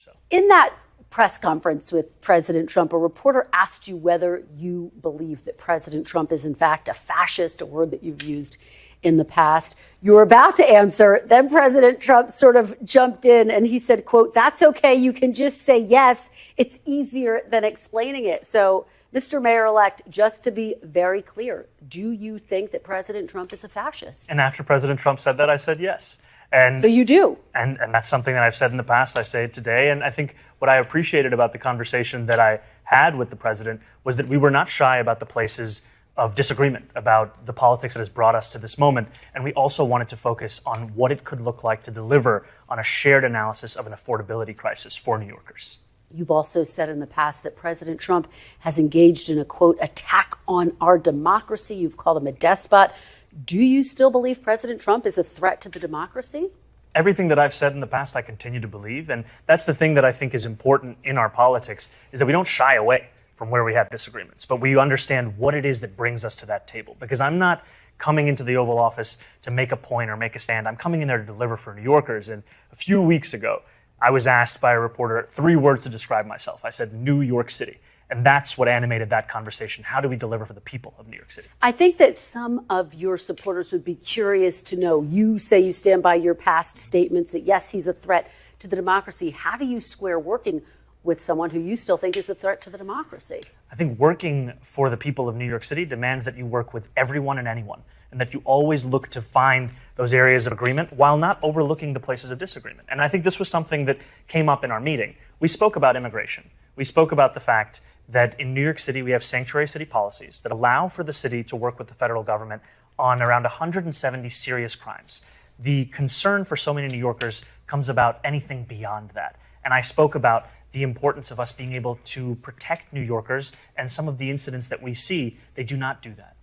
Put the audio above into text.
So in that press conference with President Trump, a reporter asked you whether you believe that President Trump is in fact a fascist, a word that you've used in the past. You were about to answer, then President Trump sort of jumped in and he said, quote, "That's okay, you can just say yes. It's easier than explaining it." So, Mr. Mayor-elect, just to be very clear, do you think that President Trump is a fascist? And after President Trump said that, I said yes. And so you do. And that's something that I've said in the past. I say it today. And I think what I appreciated about the conversation that I had with the president was that we were not shy about the places of disagreement, about the politics that has brought us to this moment. And we also wanted to focus on what it could look like to deliver on a shared analysis of an affordability crisis for New Yorkers. You've also said in the past that President Trump has engaged in a, quote, attack on our democracy. You've called him a despot. Do you still believe President Trump is a threat to the democracy? Everything that I've said in the past, I continue to believe. And that's the thing that I think is important in our politics, is that we don't shy away from where we have disagreements, but we understand what it is that brings us to that table. Because I'm not coming into the Oval Office to make a point or make a stand. I'm coming in there to deliver for New Yorkers. And a few weeks ago, I was asked by a reporter 3 words to describe myself. I said, New York City. And that's what animated that conversation. How do we deliver for the people of New York City? I think that some of your supporters would be curious to know, you say you stand by your past statements that, yes, he's a threat to the democracy. How do you square working with someone who you still think is a threat to the democracy? I think working for the people of New York City demands that you work with everyone and anyone, and that you always look to find those areas of agreement while not overlooking the places of disagreement. And I think this was something that came up in our meeting. We spoke about immigration. We spoke about the fact that in New York City, we have sanctuary city policies that allow for the city to work with the federal government on around 170 serious crimes. The concern for so many New Yorkers comes about anything beyond that. And I spoke about the importance of us being able to protect New Yorkers, and some of the incidents that we see, they do not do that.